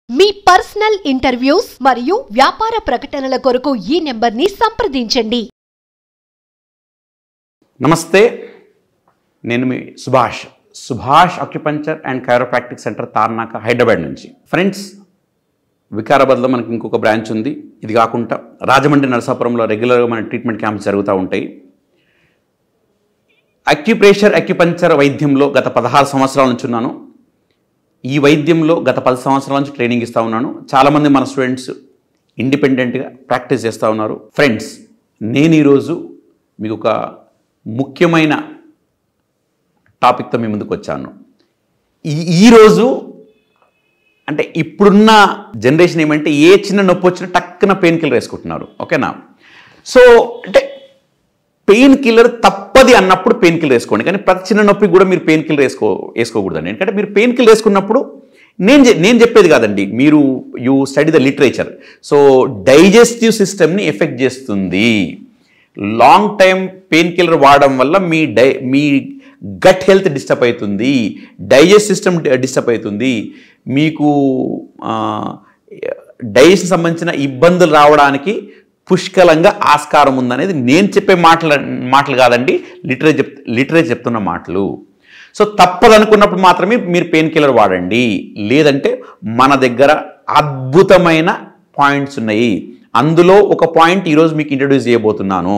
మీ personal interviews మరియు వ్యాపార ప్రకటనల కొరకు ఈ నెంబర్ని సంప్రదించండి. నమస్తే, నేను మీ Subhash acupuncture and chiropractic centre Tarnaka Hyderabad నుంచి. ఫ్రెండ్స్, వికారాబాద్లో మనకి ఇంకొక బ్రాంచ్ ఉంది. ఇది కాకుండా రాజమండ్రి నరసాపురంలో రెగ్యులర్గా మన ట్రీట్మెంట్ క్యాంప్స్ జరుగుతూ ఉంటాయి. అక్యుపంక్చర్ వైద్యంలో గత 16 సంవత్సరాల నుంచి ఉన్నాను. ఈ వైద్యంలో గత 10 సంవత్సరాల నుంచి ట్రైనింగ్ ఇస్తూ ఉన్నాను. చాలామంది మన స్టూడెంట్స్ ఇండిపెండెంట్గా ప్రాక్టీస్ చేస్తూ ఉన్నారు. ఫ్రెండ్స్, నేను ఈరోజు మీకు ఒక ముఖ్యమైన టాపిక్తో మీ ముందుకు వచ్చాను. ఈరోజు అంటే ఇప్పుడున్న జనరేషన్ ఏమంటే ఏ చిన్న నొప్పి వచ్చినా టక్కున పెయిన్ కిల్లర్ వేసుకుంటున్నారు. ఓకేనా? సో అంటే పెయిన్ కిల్లర్ తప్పది అన్నప్పుడు పెయిన్ కిల్లర్ వేసుకోండి, కానీ ప్రతి చిన్న నొప్పికి కూడా మీరు పెయిన్ కిల్లర్ వేసుకోకూడదండి. ఎందుకంటే మీరు పెయిన్ కిల్లర్ వేసుకున్నప్పుడు నేను చెప్పేది కాదండి, మీరు you study the literature. So digestive సిస్టమ్ని ఎఫెక్ట్ చేస్తుంది. లాంగ్ టైం పెయిన్ కిల్లర్ వాడడం వల్ల మీ గట్ హెల్త్ డిస్టర్బ్ అవుతుంది, డైజెస్ట్ సిస్టమ్ డిస్టర్బ్ అవుతుంది, మీకు డైజెషన్ సంబంధించిన ఇబ్బందులు రావడానికి పుష్కలంగా ఆస్కారం ఉందనేది నేను చెప్పే మాటలు కాదండి, లిటరేచర్ చెప్తున్న మాటలు. సో తప్పదనుకున్నప్పుడు మాత్రమే మీరు పెయిన్ కిల్లర్ వాడండి. లేదంటే మన దగ్గర అద్భుతమైన పాయింట్స్ ఉన్నాయి. అందులో ఒక పాయింట్ ఈరోజు మీకు ఇంట్రడ్యూస్ చేయబోతున్నాను.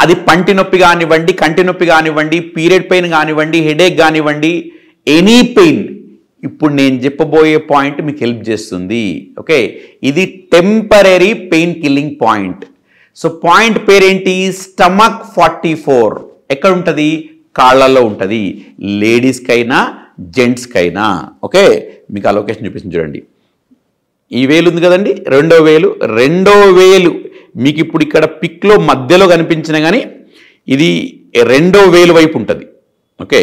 అది పంటి నొప్పి కానివ్వండి, కంటి నొప్పి కానివ్వండి, పీరియడ్ పెయిన్ కానివ్వండి, హెడేక్ కానివ్వండి, ఎనీ పెయిన్, ఇప్పుడు నేను చెప్పబోయే పాయింట్ మీకు హెల్ప్ చేస్తుంది. ఓకే, ఇది temporary pain killing point. So point పేరేంటి? స్టమక్ 44. ఎక్కడ ఉంటుంది? కాళ్ళల్లో ఉంటుంది, లేడీస్కైనా జెంట్స్కైనా. ఓకే, మీకు ఆ లొకేషన్ చూపిస్తుంది చూడండి. ఈ వేలు ఉంది కదండి, రెండో వేలు మీకు ఇప్పుడు ఇక్కడ పిక్లో మధ్యలో కనిపించిన కానీ ఇది రెండో వేలు వైపు ఉంటుంది. ఓకే,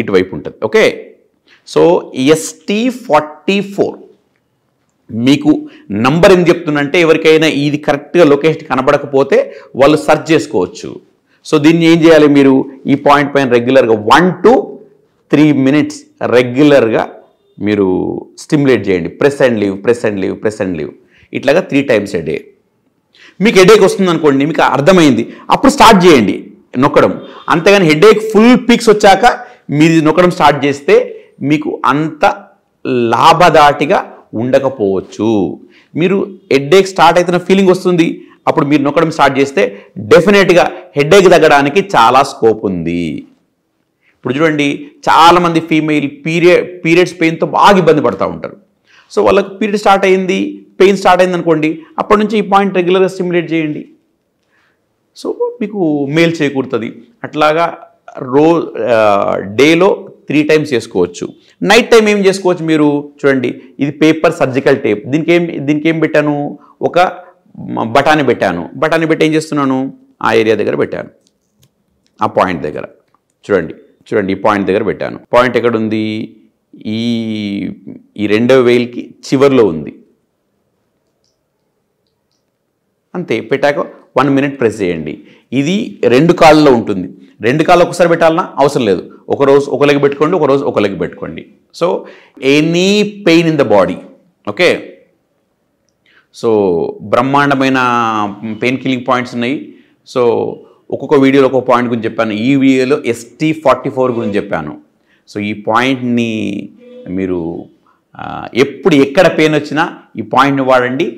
ఇటువైపు ఉంటుంది. ఓకే, సో ST44 మీకు నంబర్ ఎందుకు చెప్తుందంటే, ఎవరికైనా ఇది కరెక్ట్గా లొకేషన్ కనబడకపోతే వాళ్ళు సెర్చ్ చేసుకోవచ్చు. సో దీన్ని ఏం చేయాలి? మీరు ఈ పాయింట్ పైన రెగ్యులర్గా 1 to 3 minutes రెగ్యులర్గా మీరు స్టిమ్యులేట్ చేయండి. ప్రెస్ అండ్ లీవ్ ఇట్లాగా 3 times a day. మీకు హెడేక్ వస్తుంది అనుకోండి, మీకు అర్థమైంది, అప్పుడు స్టార్ట్ చేయండి నొక్కడం. అంతేగాని హెడేక్ ఫుల్ పీక్స్ వచ్చాక మీరు నొక్కడం స్టార్ట్ చేస్తే మీకు అంత లాభదాటిగా ఉండకపోవచ్చు. మీరు హెడేక్ స్టార్ట్ అవుతున్న ఫీలింగ్ వస్తుంది, అప్పుడు మీరు నొక్కడం స్టార్ట్ చేస్తే డెఫినెట్గా హెడేక్ తగ్గడానికి చాలా స్కోప్ ఉంది. ఇప్పుడు చూడండి, చాలామంది ఫీమేల్ పీరియడ్స్ పెయిన్తో బాగా ఇబ్బంది పడుతూ ఉంటారు. సో వాళ్ళకి పీరియడ్ పెయిన్ స్టార్ట్ అయింది అనుకోండి, అప్పటి నుంచి ఈ పాయింట్ రెగ్యులర్గా స్టిమ్యులేట్ చేయండి. సో మీకు మేల్ చేకూరుతుంది. అట్లాగా డేలో 3 times చేసుకోవచ్చు. నైట్ టైం ఏం చేసుకోవచ్చు? మీరు చూడండి, ఇది పేపర్ సర్జికల్ టేప్. దీనికి ఏం పెట్టాను? ఒక బఠానీ పెట్టి ఏం చేస్తున్నాను? ఆ ఏరియా దగ్గర పెట్టాను, ఆ పాయింట్ దగ్గర. చూడండి ఈ పాయింట్ దగ్గర పెట్టాను. పాయింట్ ఎక్కడుంది? ఈ రెండవ వేలుకి చివర్లో ఉంది. అంతే, పెట్టాక 1 minute ప్రెస్ చేయండి. ఇది 2 కాళ్ళలో ఉంటుంది. 2 కాళ్ళు ఒకసారి పెట్టాలన్నా అవసరం లేదు. ఒకరోజు ఒక లెగ్ పెట్టుకోండి, ఒకరోజు ఒక లెగ్ పెట్టుకోండి. So any pain in the body. Okay, so బ్రహ్మాండమైన పెయిన్ కిల్లింగ్ పాయింట్స్ ఉన్నాయి. సో ఒక్కొక్క వీడియోలో ఒక్కొక్క పాయింట్ గురించి చెప్పాను. ఈ వీడియోలో ST44 గురించి చెప్పాను. సో ఈ పాయింట్ని మీరు ఎక్కడ పెయిన్ వచ్చినా ఈ పాయింట్ని వాడండి.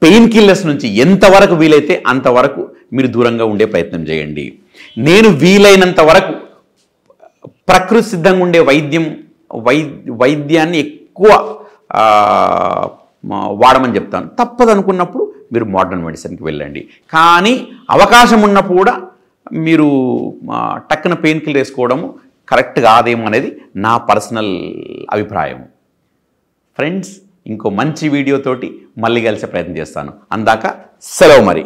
పెయిన్ కిల్లర్స్ నుంచి ఎంతవరకు వీలైతే అంతవరకు మీరు దూరంగా ఉండే ప్రయత్నం చేయండి. నేను వీలైనంత వరకు ప్రకృతి సిద్ధంగా ఉండే వైద్యాన్ని ఎక్కువ వాడమని చెప్తాను. తప్పదనుకున్నప్పుడు మీరు మోడర్న్ మెడిసిన్కి వెళ్ళండి. కానీ అవకాశం ఉన్నప్పుడు కూడా మీరు టక్కున పెయిన్ కిల్లర్ వేసుకోవడము కరెక్ట్ కాదేమో అనేది నా పర్సనల్ అభిప్రాయం. ఫ్రెండ్స్, ఇంకో మంచి వీడియోతోటి మళ్ళీ కలిసే ప్రయత్నం చేస్తాను. అందాక సెలవు మరి.